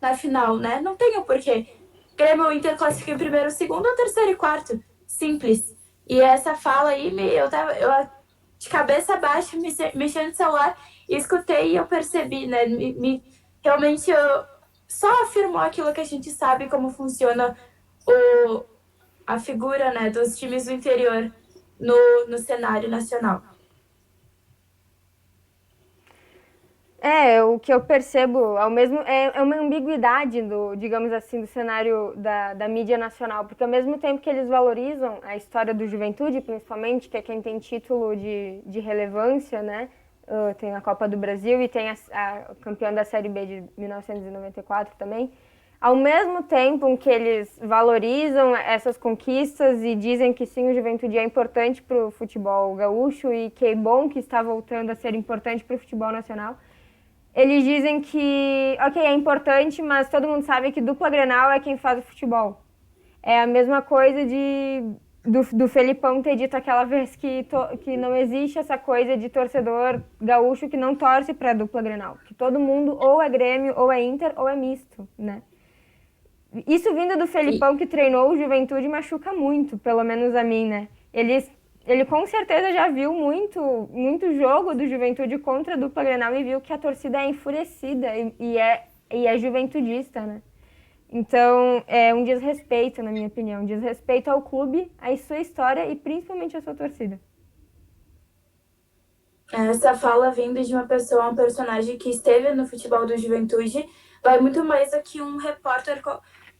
na final, né? Não tem o porquê. Grêmio Inter classifica em primeiro, segundo, ou terceiro e quarto. Simples. E essa fala aí, eu de cabeça baixa, mexendo no celular, e escutei e eu percebi, né? Realmente só afirmou aquilo que a gente sabe como funciona a figura, né, dos times do interior no cenário nacional. O que eu percebo é uma ambiguidade digamos assim, do cenário da mídia nacional, porque ao mesmo tempo que eles valorizam a história do Juventude, principalmente, que é quem tem título de relevância, né? Tem a Copa do Brasil e tem a campeã da Série B de 1994 também. Ao mesmo tempo em que eles valorizam essas conquistas e dizem que sim, o Juventude é importante para o futebol gaúcho e que é bom que está voltando a ser importante para o futebol nacional, eles dizem que, ok, é importante, mas todo mundo sabe que dupla Grenal é quem faz o futebol. É a mesma coisa do Felipão ter dito aquela vez que não existe essa coisa de torcedor gaúcho que não torce para a dupla Grenal. Que todo mundo ou é Grêmio, ou é Inter, ou é misto, né? Isso vindo do Felipão, que treinou o Juventude, machuca muito, pelo menos a mim, né? Ele com certeza já viu muito jogo do Juventude contra a dupla Grenal e viu que a torcida é enfurecida e é juventudista, né? Então, é um desrespeito, na minha opinião. Um desrespeito ao clube, à sua história e principalmente à sua torcida. Essa fala vindo de uma pessoa, um personagem que esteve no futebol do Juventude, vai muito mais do que um repórter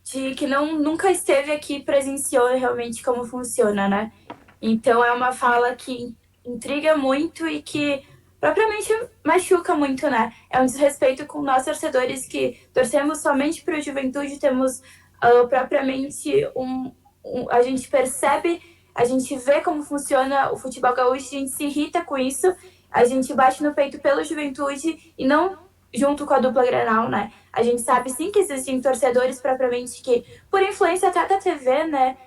que nunca esteve aqui e presenciou realmente como funciona, né? Então, é uma fala que intriga muito e que propriamente machuca muito, né? É um desrespeito com nós torcedores que torcemos somente para o Juventude, temos propriamente a gente percebe, a gente vê como funciona o futebol gaúcho, a gente se irrita com isso, a gente bate no peito pelo Juventude e não junto com a dupla Grenal, né? A gente sabe sim que existem torcedores propriamente que, por influência até da TV, né,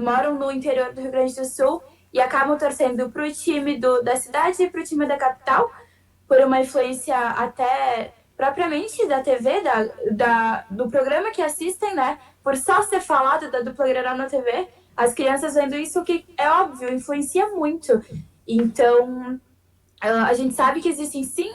moram no interior do Rio Grande do Sul e acabam torcendo para o time da cidade e para o time da capital, por uma influência até propriamente da TV, do programa que assistem, né? Por só ser falado da dupla Grenal na TV, as crianças vendo isso, que é óbvio, influencia muito. Então, a gente sabe que existem sim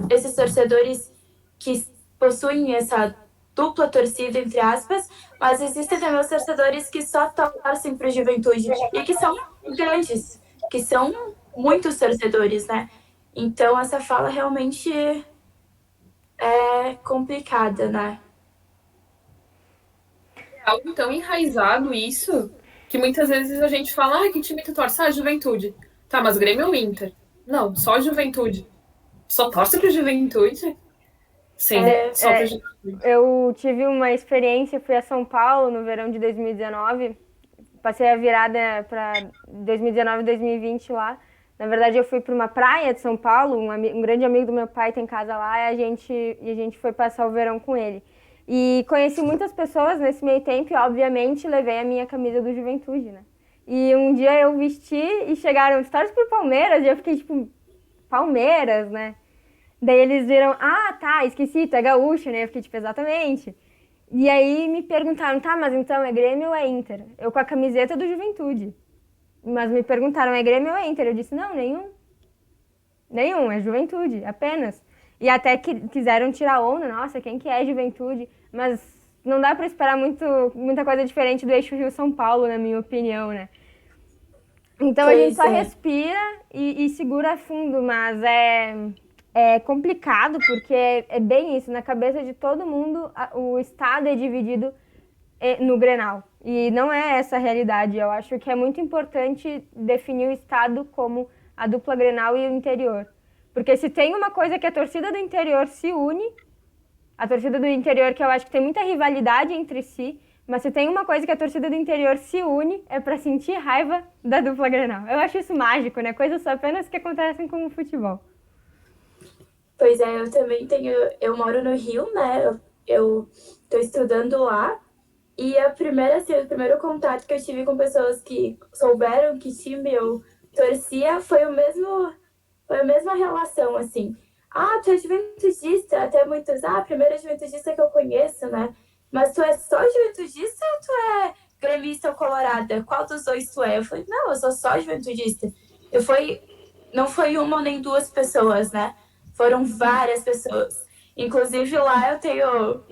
esses torcedores que possuem essa dupla torcida, entre aspas, mas existem também os torcedores que só torcem para o Juventude e que são grandes, que são muitos torcedores, né? Então, essa fala realmente é complicada, né? É algo tão enraizado isso, que muitas vezes a gente fala, que time tu torce? Juventude. Tá, mas Grêmio ou Inter? Não, só Juventude. Só torce pro Juventude? Sim, só pra gente. Eu tive uma experiência, fui a São Paulo no verão de 2019, passei a virada para 2019 e 2020 lá. Na verdade, eu fui para uma praia de São Paulo, um grande amigo do meu pai tem casa lá, e a gente foi passar o verão com ele. E conheci muitas pessoas nesse meio tempo e, obviamente, levei a minha camisa do Juventude, né? E um dia eu vesti e chegaram, tu torce pro Palmeiras? E eu fiquei tipo, Palmeiras, né? Daí eles viram, ah, tá, esqueci, tu é gaúcho, né? Eu fiquei tipo, exatamente. E aí me perguntaram, tá, mas então é Grêmio ou é Inter? Eu com a camiseta do Juventude. Mas me perguntaram, é Grêmio ou é Inter? Eu disse, não, nenhum. Nenhum, é Juventude, apenas. E até que quiseram tirar onda, nossa, quem que é Juventude? Mas não dá pra esperar muita coisa diferente do eixo Rio-São Paulo, na minha opinião, né? Então a gente só respira e segura fundo, mas é complicado porque é bem isso, na cabeça de todo mundo o estado é dividido no Grenal. E não é essa a realidade. Eu acho que é muito importante definir o estado como a dupla Grenal e o interior. Porque se tem uma coisa que a torcida do interior se une, a torcida do interior que eu acho que tem muita rivalidade entre si, mas se tem uma coisa que a torcida do interior se une, é pra sentir raiva da dupla Grenal. Eu acho isso mágico, né? Coisas só apenas que acontecem com o futebol. Pois é, eu também eu moro no Rio, né? Eu tô estudando lá. E o primeiro contato que eu tive com pessoas que souberam que time eu torcia foi a mesma relação, assim. Ah, tu é juventudista, até muitos, a primeira juventudista que eu conheço, né? Mas tu é só juventudista ou tu é gremista ou colorada? Qual dos dois tu é? Eu falei, não, eu sou só juventudista. Não foi uma nem duas pessoas, né? Foram várias pessoas. Inclusive lá eu tenho...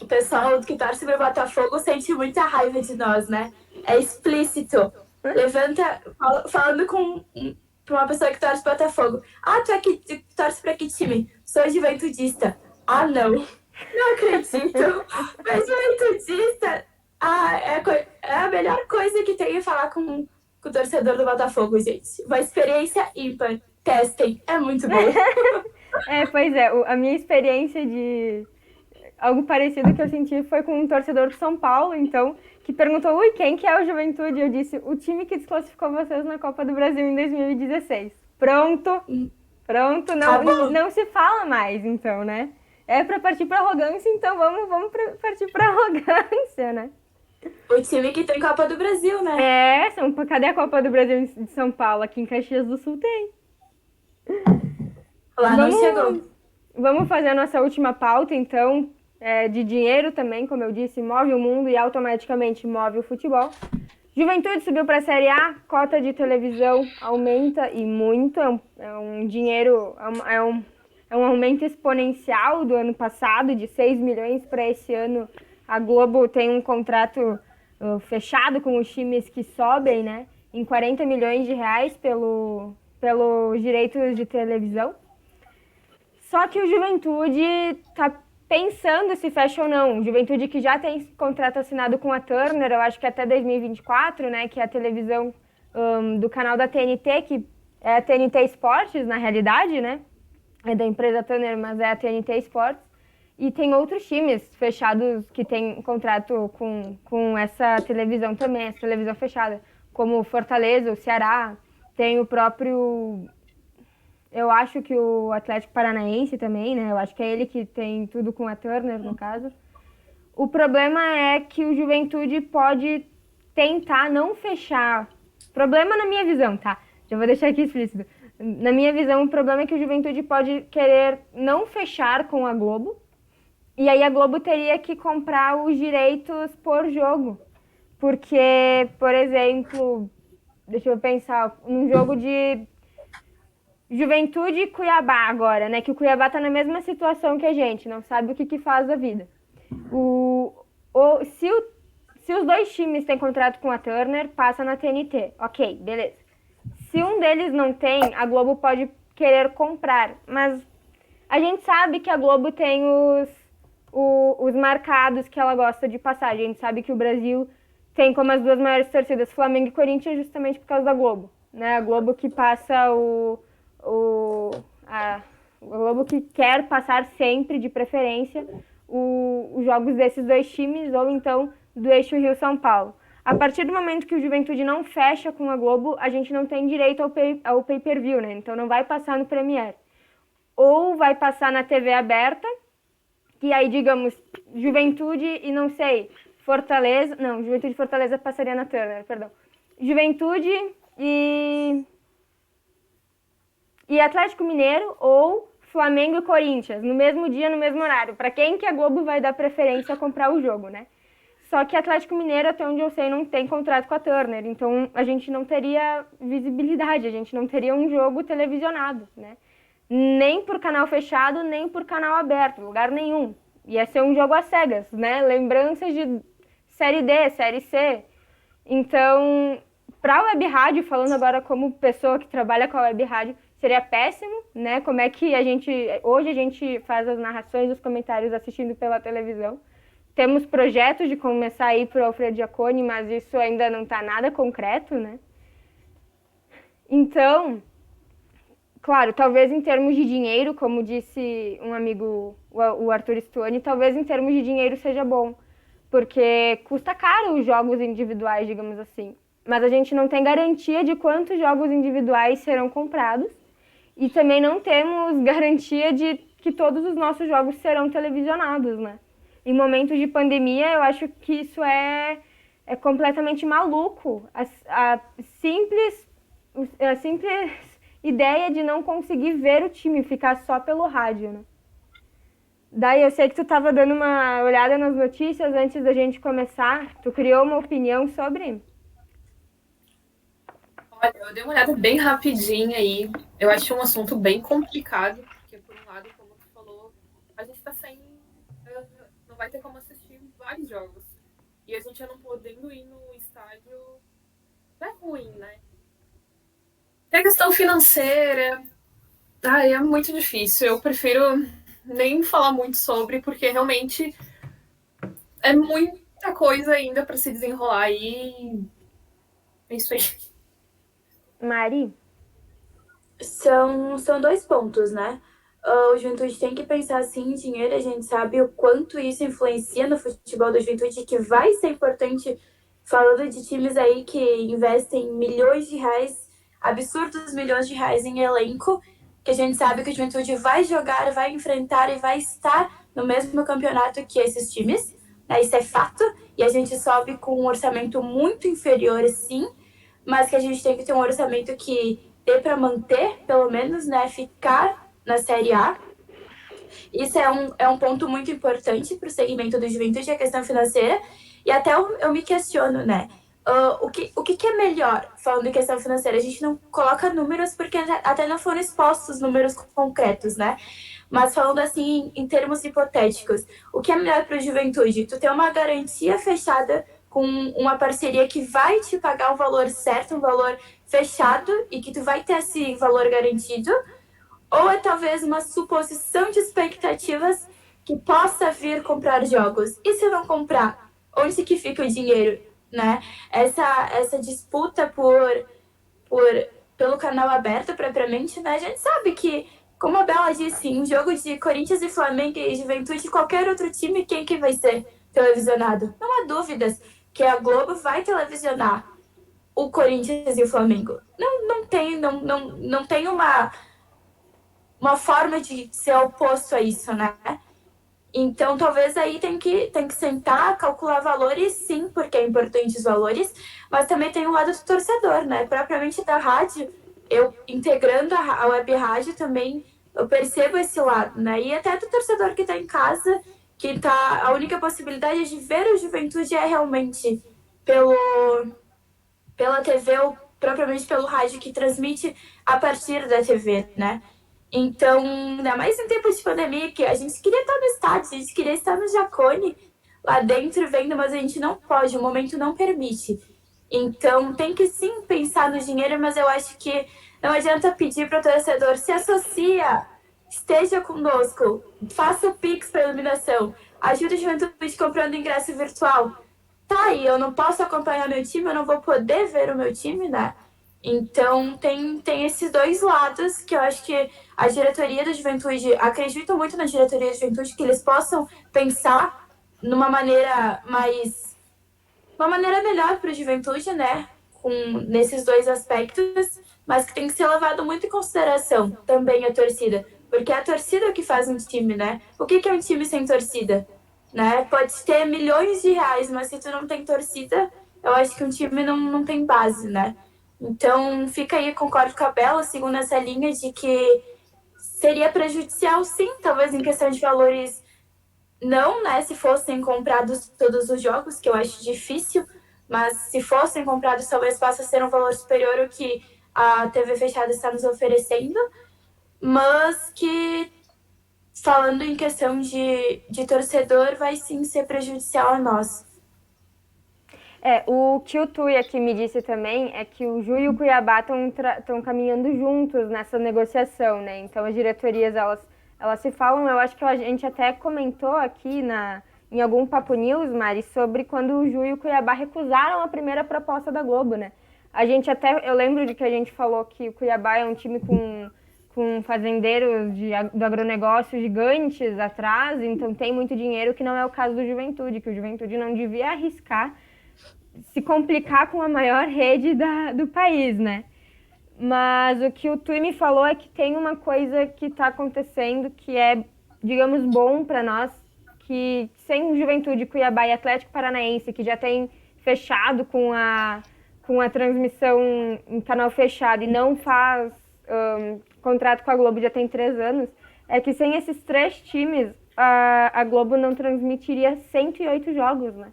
O pessoal que torce pro Botafogo sente muita raiva de nós, né? É explícito. Falando pra uma pessoa que torce pro Botafogo. Ah, tu torce pra que time? Sou juventudista. Ah, não. Não acredito. Mas juventudista é a melhor coisa que tem falar com o torcedor do Botafogo, gente. Uma experiência ímpar. Testem. É muito bom. Pois é. A minha experiência de... Algo parecido que eu senti foi com um torcedor de São Paulo, então, que perguntou, ui, quem que é o Juventude? Eu disse, o time que desclassificou vocês na Copa do Brasil em 2016. Pronto, não se fala mais, então, né? É pra partir pra arrogância, então vamos partir pra arrogância, né? O time que tem Copa do Brasil, né? Cadê a Copa do Brasil de São Paulo? Aqui em Caxias do Sul tem. Lá não chegou. Vamos fazer a nossa última pauta, então... de dinheiro também, como eu disse, move o mundo e automaticamente move o futebol. Juventude subiu para a Série A, cota de televisão aumenta e muito, é um aumento exponencial do ano passado, de 6 milhões para esse ano. A Globo tem um contrato fechado com os times que sobem, né, em 40 milhões de reais pelos direitos de televisão. Só que o Juventude está pensando se fecha ou não. Juventude que já tem contrato assinado com a Turner, eu acho que até 2024, né, que é a televisão do canal da TNT, que é a TNT Esportes, na realidade, né, é da empresa Turner, mas é a TNT Esportes, e tem outros times fechados que têm contrato com essa televisão também, essa televisão fechada, como o Fortaleza, o Ceará, tem o próprio... Eu acho que o Atlético Paranaense também, né? Eu acho que é ele que tem tudo com a Turner, no caso. O problema é que o Juventude pode tentar não fechar. Problema na minha visão, tá? Já vou deixar aqui explícito. Na minha visão, o problema é que o Juventude pode querer não fechar com a Globo. E aí a Globo teria que comprar os direitos por jogo. Porque, por exemplo, deixa eu pensar, num jogo de... Juventude e Cuiabá agora, né? Que o Cuiabá tá na mesma situação que a gente, não sabe o que faz da vida. Se os dois times têm contrato com a Turner, passa na TNT. Ok, beleza. Se um deles não tem, a Globo pode querer comprar. Mas a gente sabe que a Globo tem os marcados que ela gosta de passar. A gente sabe que o Brasil tem como as duas maiores torcidas, Flamengo e Corinthians, justamente por causa da Globo, né? A Globo que passa o A Globo que quer passar sempre, de preferência, os jogos desses dois times, ou então do eixo Rio-São Paulo. A partir do momento que o Juventude não fecha com a Globo, a gente não tem direito ao pay-per-view, né? Então não vai passar no Premiere. Ou vai passar na TV aberta, que aí, digamos, Juventude e não sei, Fortaleza... Não, Juventude e Fortaleza passaria na Turner, perdão. Juventude e Atlético Mineiro ou Flamengo e Corinthians, no mesmo dia, no mesmo horário. Para quem que a Globo vai dar preferência a comprar o jogo, né? Só que Atlético Mineiro, até onde eu sei, não tem contrato com a Turner. Então, a gente não teria visibilidade, a gente não teria um jogo televisionado, né? Nem por canal fechado, nem por canal aberto, lugar nenhum. Ia ser um jogo às cegas, né? Lembranças de Série D, Série C. Então, para a web rádio, falando agora como pessoa que trabalha com a web rádio, seria péssimo, né? Como é que hoje a gente faz as narrações, os comentários assistindo pela televisão. Temos projetos de começar a ir para o Alfredo Jaconi, mas isso ainda não está nada concreto, né? Então, claro, talvez em termos de dinheiro, como disse um amigo, o Arthur Stuani, talvez em termos de dinheiro seja bom, porque custa caro os jogos individuais, digamos assim. Mas a gente não tem garantia de quantos jogos individuais serão comprados e também não temos garantia de que todos os nossos jogos serão televisionados, né? Em momentos de pandemia, eu acho que isso é completamente maluco. A simples ideia de não conseguir ver o time, ficar só pelo rádio, né? Daí eu sei que tu estava dando uma olhada nas notícias antes da gente começar. Tu criou uma opinião sobre? Olha, eu dei uma olhada bem rapidinho aí. Eu achei um assunto bem complicado, porque por um lado, como tu falou, a gente tá sem... não vai ter como assistir vários jogos. E a gente já não podendo ir no estádio é ruim, né? Tem a questão financeira. É muito difícil. Eu prefiro nem falar muito sobre, porque realmente é muita coisa ainda para se desenrolar aí. É isso aí. Mari? São 2 pontos, né? O Juventude tem que pensar assim em dinheiro, a gente sabe o quanto isso influencia no futebol do Juventude, que vai ser importante, falando de times aí que investem milhões de reais, absurdos milhões de reais em elenco, que a gente sabe que o Juventude vai jogar, vai enfrentar e vai estar no mesmo campeonato que esses times, né? Isso é fato, e a gente sobe com um orçamento muito inferior, sim, mas que a gente tem que ter um orçamento que dê para manter, pelo menos, né, ficar na Série A. Isso é um ponto muito importante para o segmento do Juventude, a questão financeira. E até eu me questiono, né? O que é melhor, falando em questão financeira? A gente não coloca números porque até não foram expostos números concretos, né? Mas falando assim, em termos hipotéticos, o que é melhor para o Juventude? Tu ter uma garantia fechada com uma parceria que vai te pagar um valor certo, um valor fechado e que tu vai ter esse valor garantido, ou é talvez uma suposição de expectativas que possa vir comprar jogos. E se não comprar, onde que fica o dinheiro, né? Essa disputa pelo canal aberto, propriamente, né? A gente sabe que, como a Bela disse, um jogo de Corinthians e Flamengo e Juventude, qualquer outro time, quem que vai ser televisionado? Não há dúvidas que a Globo vai televisionar o Corinthians e o Flamengo. Não tem uma forma de ser oposto a isso, né? Então, talvez aí tem que sentar, calcular valores, sim, porque é importante os valores, mas também tem o lado do torcedor, né? Propriamente da rádio, eu integrando a web rádio também, eu percebo esse lado, né? E até do torcedor que está em casa, que tá, a única possibilidade de ver o Juventude é realmente pela TV ou propriamente pelo rádio que transmite a partir da TV, né? Então, ainda mais em tempos de pandemia, que a gente queria estar no estádio, a gente queria estar no Jacone, lá dentro vendo, mas a gente não pode, o momento não permite. Então, tem que sim pensar no dinheiro, mas eu acho que não adianta pedir para o torcedor, se associa, esteja conosco, faça o Pix para iluminação, ajude a Juventude comprando ingresso virtual. Tá aí, eu não posso acompanhar meu time, eu não vou poder ver o meu time, né? Então, tem esses dois lados que eu acho que a diretoria da Juventude, acredito muito na diretoria da Juventude, que eles possam pensar numa maneira mais... uma maneira melhor para a Juventude, né? Nesses dois aspectos, mas que tem que ser levado muito em consideração também a torcida. Porque é a torcida que faz um time, né? O que é um time sem torcida? Né? Pode ter milhões de reais, mas se tu não tem torcida, eu acho que um time não tem base, né? Então, fica aí, concordo com a Bela, segundo essa linha de que seria prejudicial, sim, talvez em questão de valores, não, né? Se fossem comprados todos os jogos, que eu acho difícil, mas se fossem comprados, talvez possa ser um valor superior ao que a TV fechada está nos oferecendo, mas que, falando em questão de torcedor, vai sim ser prejudicial a nós. O que o Tui aqui me disse também é que o Ju e o Cuiabá estão caminhando juntos nessa negociação, né? Então as diretorias, elas se falam, eu acho que a gente até comentou aqui em algum Papo News, Mari, sobre quando o Ju e o Cuiabá recusaram a primeira proposta da Globo, né? Eu lembro de que a gente falou que o Cuiabá é um time com fazendeiros do agronegócio gigantes atrás, então tem muito dinheiro, que não é o caso do Juventude, que o Juventude não devia arriscar se complicar com a maior rede do país, né? Mas o que o Tui me falou é que tem uma coisa que está acontecendo que é, digamos, bom para nós, que sem Juventude, Cuiabá e Atlético Paranaense, que já tem fechado com a transmissão em canal fechado e não faz contrato com a Globo já tem 3 anos, é que sem esses 3 times, a Globo não transmitiria 108 jogos, né?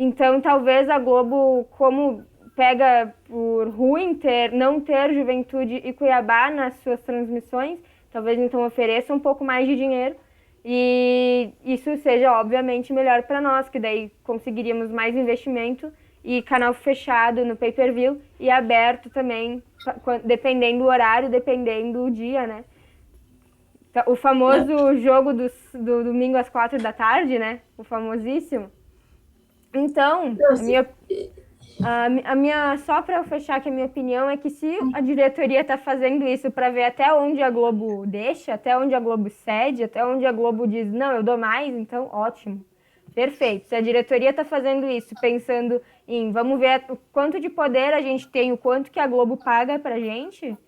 Então, talvez a Globo, como pega por ruim não ter Juventude e Cuiabá nas suas transmissões, talvez então ofereça um pouco mais de dinheiro e isso seja, obviamente, melhor para nós, que daí conseguiríamos mais investimento e canal fechado no pay-per-view e aberto também, dependendo do horário, dependendo do dia, né? O famoso jogo do domingo às 4 da tarde, né? O famosíssimo. Então, só para eu fechar aqui, a minha opinião é que se a diretoria está fazendo isso para ver até onde a Globo deixa, até onde a Globo cede, até onde a Globo diz, não, eu dou mais, então ótimo, perfeito. Se a diretoria está fazendo isso pensando em, vamos ver o quanto de poder a gente tem, o quanto que a Globo paga pra gente,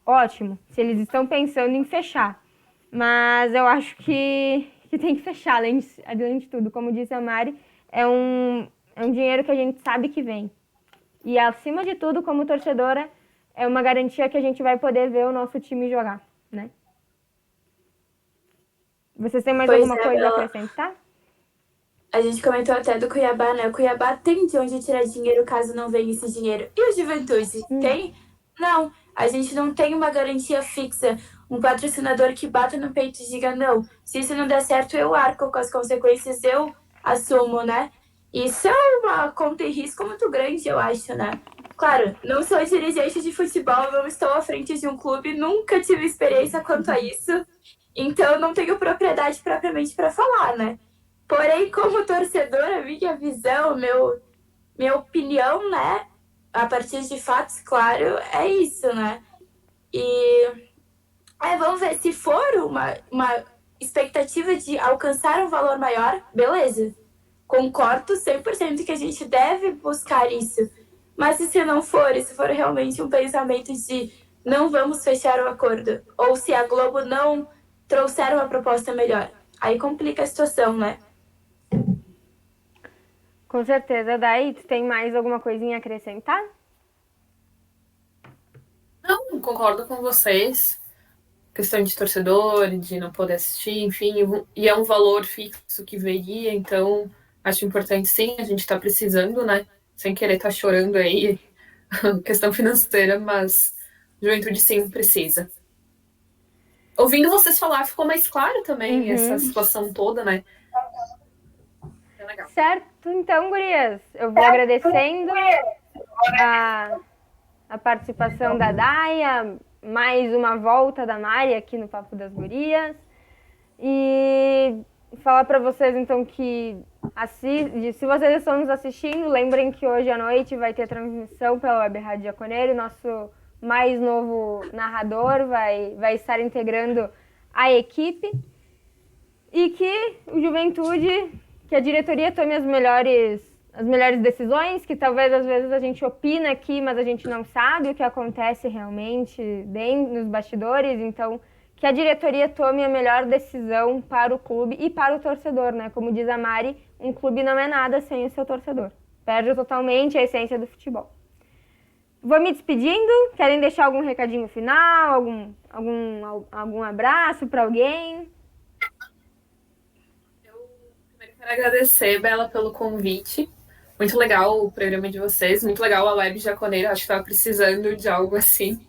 ótimo. Se eles estão pensando em fechar. Mas eu acho que tem que fechar, além de tudo, como disse a Mari, é um dinheiro que a gente sabe que vem. E, acima de tudo, como torcedora, é uma garantia que a gente vai poder ver o nosso time jogar, né? Vocês têm mais alguma coisa a acrescentar? A gente comentou até do Cuiabá, né? O Cuiabá tem de onde tirar dinheiro caso não venha esse dinheiro. E o Juventude? Tem? Não. A gente não tem uma garantia fixa, um patrocinador que bata no peito e diga, não, se isso não der certo, eu arco com as consequências, eu assumo, né? Isso é uma conta e risco muito grande, eu acho, né? Claro, não sou dirigente de futebol, não estou à frente de um clube, nunca tive experiência quanto a isso, então não tenho propriedade propriamente para falar, né? Porém, como torcedora, minha visão, minha opinião, né? A partir de fatos, claro, é isso, né? E vamos ver, se for uma expectativa de alcançar um valor maior, beleza. Concordo 100% que a gente deve buscar isso. Mas e se não for, e se for realmente um pensamento de não vamos fechar o acordo, ou se a Globo não trouxer uma proposta melhor, aí complica a situação, né? Com certeza. Daí, tu tem mais alguma coisinha a acrescentar? Não, concordo com vocês. Questão de torcedor, de não poder assistir, enfim, e é um valor fixo que veria, então acho importante sim, a gente está precisando, né? Sem querer estar chorando aí, questão financeira, mas Juventude sim precisa. Ouvindo vocês falar, ficou mais claro também essa situação toda, né? É legal. Certo, então, gurias, eu vou agradecendo a participação da Daia, mais uma volta da Mari aqui no Papo das Gurias. E falar para vocês, então, que se vocês estão nos assistindo, lembrem que hoje à noite vai ter transmissão pela Web Rádio Jaconeiro. Nosso mais novo narrador vai estar integrando a equipe. E que o Juventude, que a diretoria tome as melhores decisões, que talvez às vezes a gente opina aqui, mas a gente não sabe o que acontece realmente dentro nos bastidores. Então, que a diretoria tome a melhor decisão para o clube e para o torcedor, né? Como diz a Mari, um clube não é nada sem o seu torcedor. Perde totalmente a essência do futebol. Vou me despedindo. Querem deixar algum recadinho final? Algum abraço para alguém? Eu primeiro quero agradecer, Bela, pelo convite. Muito legal o programa de vocês, muito legal a Web Jaconeiro. Acho que estava precisando de algo assim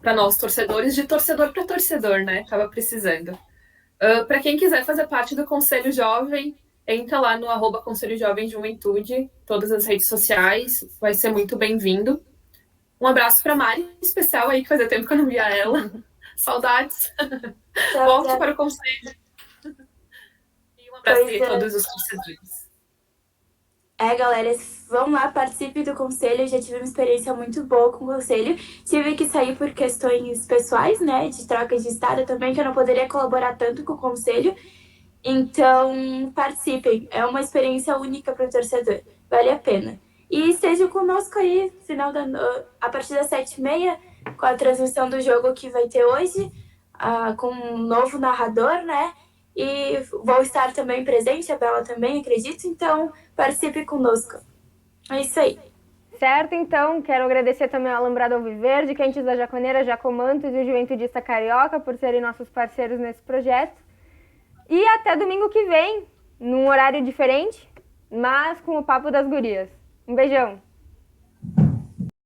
para nós torcedores, de torcedor para torcedor, né? Tava precisando. Para quem quiser fazer parte do Conselho Jovem, entra lá no @Conselho Jovem Juventude, todas as redes sociais, vai ser muito bem-vindo. Um abraço para Mari, especial aí, que fazia tempo que eu não via ela. Saudades. Volte para o Conselho. E um abraço a todos os torcedores. Galera, vão lá, participe do conselho. Eu já tive uma experiência muito boa com o conselho. Tive que sair por questões pessoais, né? De troca de estado também, que eu não poderia colaborar tanto com o conselho. Então, participem. É uma experiência única para o torcedor. Vale a pena. E estejam conosco aí, a partir das 7h30, com a transmissão do jogo que vai ter hoje, com um novo narrador, né? E vou estar também presente, a Bela também, acredito. Então, participe conosco. É isso aí. Certo, então, quero agradecer também ao Alambrado Alviverde, Quentes da Jaconeira, Jacomantos e o Juventudista Carioca por serem nossos parceiros nesse projeto. E até domingo que vem, num horário diferente, mas com o Papo das Gurias. Um beijão!